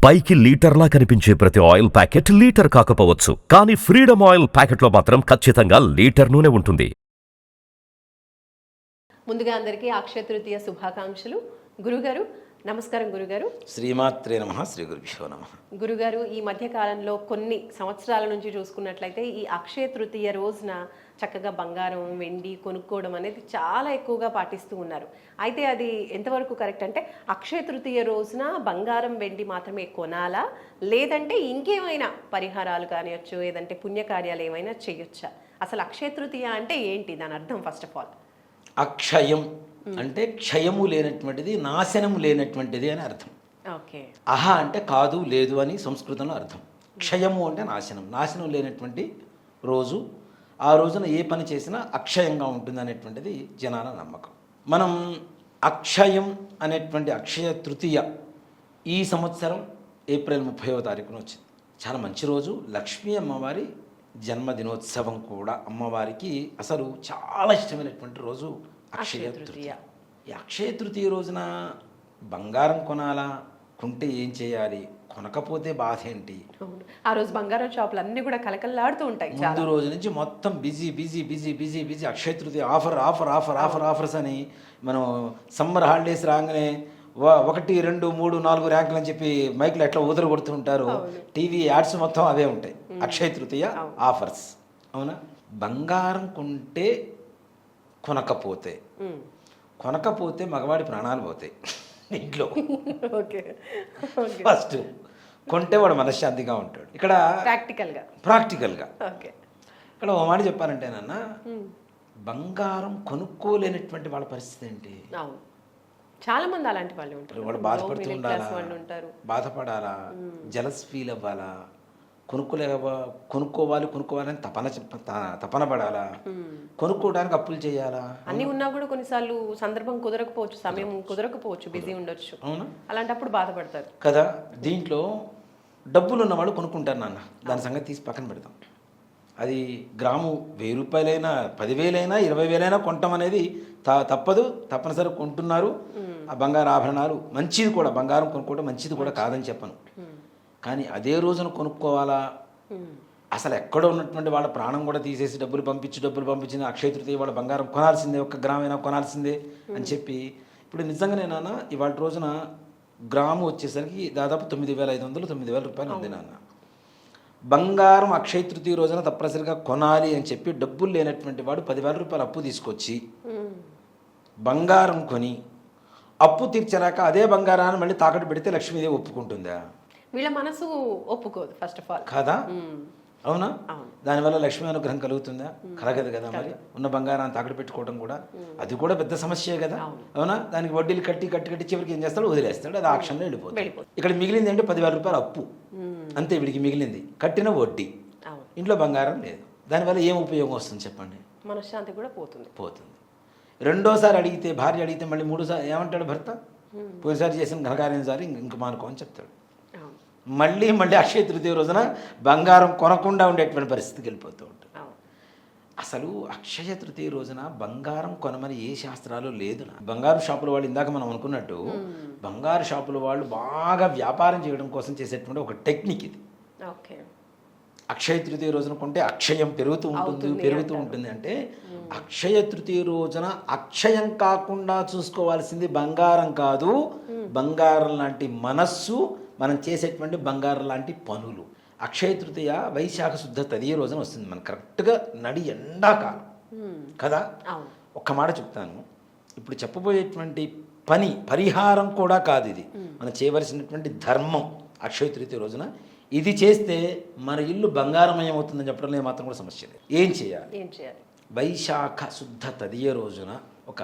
పైకి లీటర్లా కనిపించే ప్రతి ఆయిల్ ప్యాకెట్ లీటర్ కాకపోవచ్చు, కానీ ఫ్రీడమ్ ఆయిల్ ప్యాకెట్లో మాత్రం ఖచ్చితంగా లీటర్ నూనె ఉంటుంది. ముందుగా అందరికీ అక్షయ తృతీయ శుభాకాంక్షలు. గురుగారు నమస్కారం. గురుగారు శ్రీమాత్రే నమః. శ్రీ గురుభ్యో నమః. గురుగారు ఈ మధ్య కాలంలో కొన్ని సంవత్సరాల నుంచి చూసుకున్నట్లయితే ఈ అక్షయ తృతీయ రోజున చక్కగా బంగారం వెండి కొనుక్కోవడం అనేది చాలా ఎక్కువగా పాటిస్తూ ఉన్నారు. అయితే అది ఎంతవరకు కరెక్ట్ అంటే అక్షయ తృతీయ రోజున బంగారం వెండి మాత్రమే కొనాలా, లేదంటే ఇంకేమైనా పరిహారాలు కానివచ్చు, ఏదంటే పుణ్యకార్యాలు ఏమైనా చేయొచ్చా? అసలు అక్షయ తృతీయ అంటే ఏంటి, దాని అర్థం ఫస్ట్ ఆఫ్ ఆల్? అక్షయం అంటే క్షయము లేనటువంటిది, నాశనము లేనటువంటిది అని అర్థం. ఓకే. అహ అంటే కాదు లేదు అని సంస్కృతంలో అర్థం. క్షయము అంటే నాశనం, నాశనం లేనటువంటి రోజు. ఆ రోజున ఏ పని చేసినా అక్షయంగా ఉంటుంది అనేటువంటిది జనాల నమ్మకం. మనం అక్షయం అనేటువంటి అక్షయ తృతీయ ఈ సంవత్సరం ఏప్రిల్ 30వ తారీఖున వచ్చింది. చాలా మంచి రోజు. లక్ష్మీ అమ్మవారి జన్మదినోత్సవం కూడా. అమ్మవారికి అసలు చాలా ఇష్టమైనటువంటి రోజు అక్షయ తృతీయ. ఈ అక్షయ తృతీయ రోజున బంగారం కొనాలా, కొంటే ఏం చేయాలి, కొనకపోతే బాధ ఏంటి? ఆ రోజు బంగారం షాపులు అన్నీ కూడా కలకల్లాడుతూ ఉంటాయి. ముందు రోజు నుంచి మొత్తం busy busy busy busy busy. Akshaya Tritiya offer offer offer offer offers అని మనం సమ్మర్ హాలిడేస్ రాగానే 1, 2, 3, 4 ర్యాంకులు అని చెప్పి మైక్లో ఎట్లా ఊదరు కొడుతూ ఉంటారు. టీవీ యాడ్స్ మొత్తం అవే ఉంటాయి. అక్షయ తృతీయ ఆఫర్స్. అవునా? బంగారం కొంటే కొనకపోతే మగవాడి ప్రాణాలు పోతాయి ఇంట్లో. ఫస్ట్ కొంటే వాడు మనశ్శాంతిగా ఉంటాడు. ఇక్కడ ప్రాక్టికల్గా ఇక్కడ ఓ మాట చెప్పాలంటే నాన్న, బంగారం కొనుక్కోలేనటువంటి వాళ్ళ పరిస్థితి ఏంటి? చాలా మంది అలాంటి వాళ్ళు ఉంటారు. వాడు బాధపడుతూ ఉండాలా, బాధపడాలా, జలస్ ఫీల్ అవ్వాలా, కొనుక్కోవాలని తపన పడాలా, కొనుక్కోవడానికి అప్పులు చేయాలా? అన్ని ఉన్నా కూడా కొన్నిసార్లు సందర్భం కుదరకపోవచ్చు, సమయం కుదరకపోవచ్చు, బిజీ ఉండొచ్చు. అవునా? అలాంటప్పుడు బాధపడతారు కదా. దీంట్లో డబ్బులు ఉన్నవాళ్ళు కొనుక్కుంటారు నాన్న. దాని సంగతి తీసి పక్కన పెడతాం. అది గ్రాము 1000 రూపాయలైనా 10,000 20,000 కొనటం అనేది తప్పదు, తప్పనిసరి కొంటున్నారు. ఆ బంగారు ఆభరణాలు మంచిది కూడా, బంగారం కొనుక్కోవడం మంచిది కూడా కాదని చెప్పను. కానీ అదే రోజున కొనుక్కోవాలా? అసలు ఎక్కడ ఉన్నటువంటి వాళ్ళ ప్రాణం కూడా తీసేసి డబ్బులు పంపించిన అక్షయ తృతీయ వాళ్ళ బంగారం కొనాల్సిందే, 1 గ్రామైనా కొనాల్సిందే అని చెప్పి. ఇప్పుడు నిజంగానే నాన్న ఇవాళ రోజున గ్రాము వచ్చేసరికి దాదాపు 9,500 9,000 రూపాయలు ఉంది నాన్న. బంగారం అక్షయ తృతీయ రోజున తప్పనిసరిగా కొనాలి అని చెప్పి డబ్బులు లేనటువంటి వాడు 10,000 రూపాయలు అప్పు తీసుకొచ్చి బంగారం కొని అప్పు తీర్చరాక అదే బంగారాన్ని మళ్ళీ తాకట్టు పెడితే లక్ష్మీదేవి ఒప్పుకుంటుందా? వీళ్ళ మనసు ఒప్పుకోదు ఫస్ట్ ఆఫ్ ఆల్. కదా. అవునా? దానివల్ల లక్ష్మీ అనుగ్రహం కలుగుతుందా? కలగదు కదా. మరి ఉన్న బంగారాన్ని తాకట్టు పెట్టుకోవడం కూడా అది కూడా పెద్ద సమస్యే కదా. అవునా? దానికి వడ్డీలు కట్టి చివరికి ఏం చేస్తాడు, వదిలేస్తాడు. అది ఆక్షన్లో వెళ్ళిపోతుంది. ఇక్కడ మిగిలింది అంటే 10,000 రూపాయలు అప్పు అంతే. వీడికి మిగిలింది కట్టిన వడ్డీ. ఇంట్లో బంగారం లేదు. దానివల్ల ఏం ఉపయోగం వస్తుంది చెప్పండి? మనశ్శాంతి కూడా పోతుంది. రెండోసారి అడిగితే, భార్య అడిగితే మళ్ళీ 3సారి ఏమంటాడు భర్త? పోయినసారి చేసిన ఘనకార్యం సారి ఇంక మానుకో అని చెప్తాడు. మళ్ళీ అక్షయ తృతీయ రోజున బంగారం కొనకుండా ఉండేటువంటి పరిస్థితికి వెళ్ళిపోతూ ఉంటుంది. అసలు అక్షయ తృతీయ రోజున బంగారం కొనమని ఏ శాస్త్రాలు లేదు. బంగారు షాపుల వాళ్ళు ఇందాక మనం అనుకున్నట్టు బంగారు షాపుల వాళ్ళు బాగా వ్యాపారం చేయడం కోసం చేసేటువంటి ఒక టెక్నిక్ ఇది. అక్షయ తృతీయ రోజున కొంటే అక్షయం పెరుగుతూ ఉంటుంది. అంటే అక్షయ తృతీయ రోజున అక్షయం కాకుండా చూసుకోవాల్సింది బంగారం కాదు, బంగారం లాంటి మనస్సు, మనం చేసేటువంటి బంగారం లాంటి పనులు. అక్షయ తృతీయ వైశాఖ శుద్ధ తదియ రోజున వస్తుంది. మనం కరెక్ట్గా నడి ఎండాకాలం కదా. ఒక్క మాట చెప్తాను. ఇప్పుడు చెప్పబోయేటువంటి పని పరిహారం కూడా కాదు, ఇది మనం చేయవలసినటువంటి ధర్మం. అక్షయ తృతీయ రోజున ఇది చేస్తే మన ఇల్లు బంగారమయం అవుతుందని చెప్పడంలో మాత్రం కూడా సమస్య లేదు. ఏం చేయాలి? వైశాఖ శుద్ధ తదియ రోజున ఒక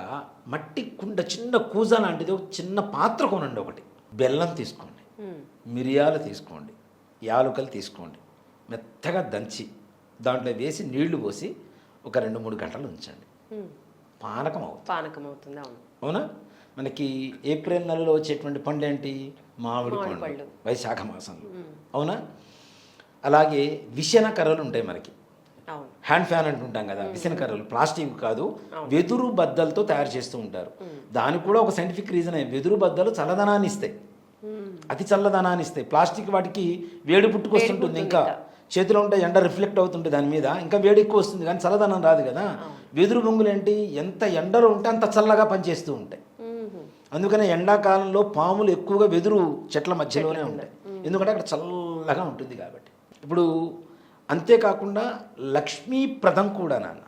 మట్టి కుండ, చిన్న కూజ లాంటిది, ఒక చిన్న పాత్ర కొనండి. ఒకటి బెల్లం తీసుకోండి, మిరియాలు తీసుకోండి, యాలుకలు తీసుకోండి, మెత్తగా దంచి దాంట్లో వేసి నీళ్లు పోసి ఒక 2-3 గంటలు ఉంచండి. పానకం అవుతుంది. అవునా? మనకి ఏప్రిల్ నెలలో వచ్చేటువంటి పండు ఏంటి? మామిడి పండు, వైశాఖ మాసంలో. అవునా? అలాగే విషన కర్రలు ఉంటాయి మనకి, హ్యాండ్ ఫ్యాన్ అంటుంటాం కదా. విసిన కర్రలు ప్లాస్టిక్ కాదు, వెదురు బద్దలతో తయారు చేస్తూ ఉంటారు. దానికి కూడా ఒక సైంటిఫిక్ రీజన్. వెదురు బద్దలు చల్లదనాన్ని ఇస్తాయి. అతి చల్లదనాన్ని ఇస్తాయి. ప్లాస్టిక్ వాటికి వేడి పుట్టుకొస్తుంటుంది, ఇంకా చేతిలో ఉంటే ఎండ రిఫ్లెక్ట్ అవుతుంటుంది దాని మీద, ఇంకా వేడి ఎక్కువ వస్తుంది, కానీ చల్లదనం రాదు కదా. వెదురు బొంగులు ఏంటి, ఎంత ఎండలో ఉంటే అంత చల్లగా పనిచేస్తూ ఉంటాయి. అందుకనే ఎండాకాలంలో పాములు ఎక్కువగా వెదురు చెట్ల మధ్యలోనే ఉంటాయి, ఎందుకంటే అక్కడ చల్లగా ఉంటుంది కాబట్టి. ఇప్పుడు అంతేకాకుండా లక్ష్మీప్రదం కూడా నాన్న,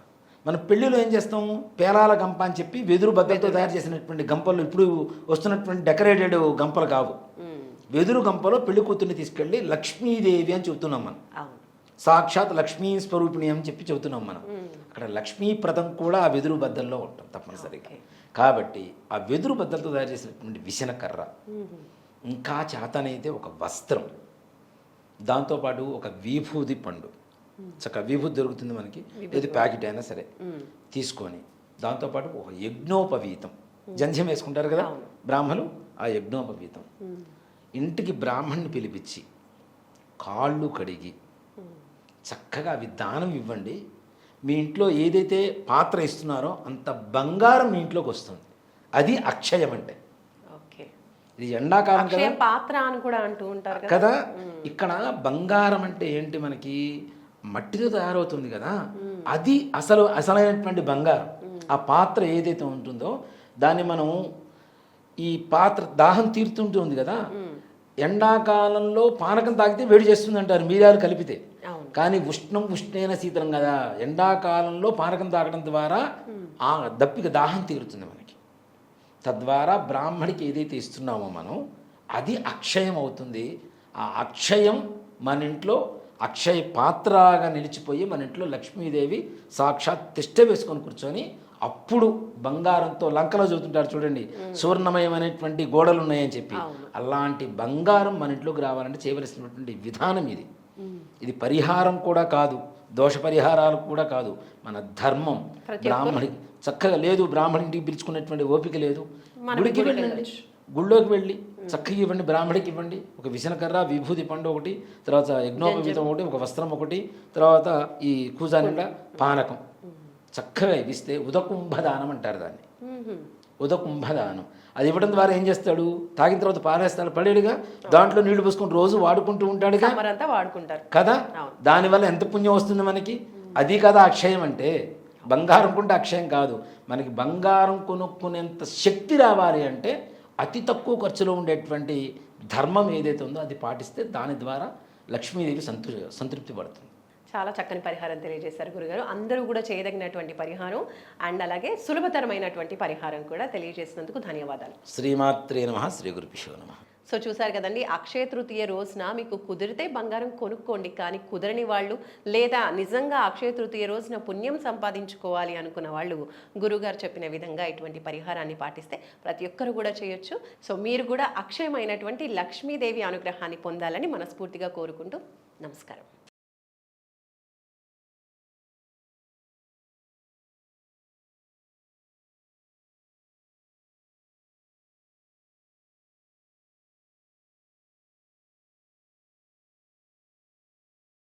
మన పెళ్ళిలో ఏం చేస్తాము, పేలాల గంప అని చెప్పి వెదురు బద్దలతో తయారు చేసినటువంటి గంపలు, ఇప్పుడు వస్తున్నటువంటి డెకరేటెడ్ గంపలు కావు, వెదురు గంపలో పెళ్లి కూతుర్ని తీసుకెళ్ళి లక్ష్మీదేవి అని చెబుతున్నాం మనం, సాక్షాత్ లక్ష్మీ స్వరూపిణి అని చెప్పి చెబుతున్నాం మనం. అక్కడ లక్ష్మీప్రదం కూడా ఆ వెదురు బద్దల్లో ఉంటాం తప్పనిసరిగా. కాబట్టి ఆ వెదురు బద్దలతో తయారు చేసినటువంటి విసనకర్ర, ఇంకా చేతనైతే ఒక వస్త్రం, దాంతోపాటు ఒక విభూది పండు, చక్కగా విభూతి దొరుకుతుంది మనకి, ఏది ప్యాకెట్ అయినా సరే తీసుకొని, దాంతోపాటు ఒక యజ్ఞోపవీతం, జంధ్యం వేసుకుంటారు కదా బ్రాహ్మలు, ఆ యజ్ఞోపవీతం ఇంటికి బ్రాహ్మణ్ణి పిలిపించి కాళ్ళు కడిగి చక్కగా అవి దానం ఇవ్వండి. మీ ఇంట్లో ఏదైతే పాత్ర ఇస్తున్నారో అంత బంగారం మీ ఇంట్లోకి వస్తుంది. అది అక్షయం అంటే. ఇది ఎండాకాలం కదా, పాత్ర అని కూడా అంటూ ఉంటారు కదా. ఇక్కడ బంగారం అంటే ఏంటి, మనకి మట్టితో తయారవుతుంది కదా, అది అసలైనటువంటి బంగారం. ఆ పాత్ర ఏదైతే ఉంటుందో దాన్ని మనం, ఈ పాత్ర దాహం తీరుతుంటుంది కదా, ఎండాకాలంలో పానకం తాగితే వేడి చేస్తుంది అంటారు మిరియాలు కలిపితే, కానీ ఉష్ణేన శీతలం కదా, ఎండాకాలంలో పానకం తాగడం ద్వారా ఆ దప్పిక దాహం తీరుతుంది మనకి. తద్వారా బ్రాహ్మడికి ఏదైతే ఇస్తున్నామో మనం, అది అక్షయం అవుతుంది. ఆ అక్షయం మన ఇంట్లో అక్షయ పాత్రగా నిలిచిపోయి మన ఇంట్లో లక్ష్మీదేవి సాక్షాత్ తిష్ట వేసుకొని కూర్చొని, అప్పుడు బంగారంతో, లంకలో చదువుతుంటారు చూడండి, సువర్ణమయం అనేటువంటి గోడలు ఉన్నాయని చెప్పి, అలాంటి బంగారం మన ఇంట్లోకి రావాలంటే చేయవలసినటువంటి విధానం ఇది. ఇది పరిహారం కూడా కాదు, దోష పరిహారాలు కూడా కాదు, మన ధర్మం. బ్రాహ్మణికి చక్కగా లేదు, బ్రాహ్మణికి పిలుచుకునేటువంటి ఓపిక లేదు, గుడికి వెళ్ళండి, గుళ్ళోకి వెళ్ళి చక్కగా ఇవ్వండి, బ్రాహ్మడికి ఇవ్వండి. ఒక విసనకర్ర, విభూతి పండు ఒకటి, తర్వాత యజ్ఞోపవీతం ఒకటి, ఒక వస్త్రం ఒకటి, తర్వాత ఈ కూజా నిండా పానకం చక్కగా ఇస్తే ఉదకుంభదానం అంటారు దాన్ని. ఉదకుంభదానం అది ఇవ్వడం ద్వారా ఏం చేస్తాడు, తాగిన తర్వాత పారేస్తాడు, పడేడుగా, దాంట్లో నీళ్లు పోసుకొని రోజు వాడుకుంటూ ఉంటాడు కదా. దానివల్ల ఎంత పుణ్యం వస్తుంది మనకి. అది కదా అక్షయం అంటే. బంగారం కొంటే అక్షయం కాదు, మనకి బంగారం కొనుక్కునేంత శక్తి రావాలి అంటే అతి తక్కువ ఖర్చులో ఉండేటువంటి ధర్మం ఏదైతే ఉందో అది పాటిస్తే దాని ద్వారా లక్ష్మీదేవి సంతృప్తి పడుతుంది. చాలా చక్కని పరిహారం తెలియజేశారు గురుగారు. అందరూ కూడా చేయదగినటువంటి పరిహారం అండ్ అలాగే సులభతరమైనటువంటి పరిహారం కూడా తెలియజేసినందుకు ధన్యవాదాలు. శ్రీమాత్రే నమః, శ్రీ గురుభ్యో నమః. సో చూసారు కదండి, అక్షయ తృతీయ రోజున మీకు కుదిరితే బంగారం కొనుక్కోండి, కానీ కుదరని వాళ్ళు, లేదా నిజంగా అక్షయ తృతీయ రోజున పుణ్యం సంపాదించుకోవాలి అనుకున్న వాళ్ళు గురుగారు చెప్పిన విధంగా ఇటువంటి పరిహారాన్ని పాటిస్తే ప్రతి ఒక్కరు కూడా చేయొచ్చు. సో మీరు కూడా అక్షయమైనటువంటి లక్ష్మీదేవి అనుగ్రహాన్ని పొందాలని మనస్ఫూర్తిగా కోరుకుంటూ నమస్కారం.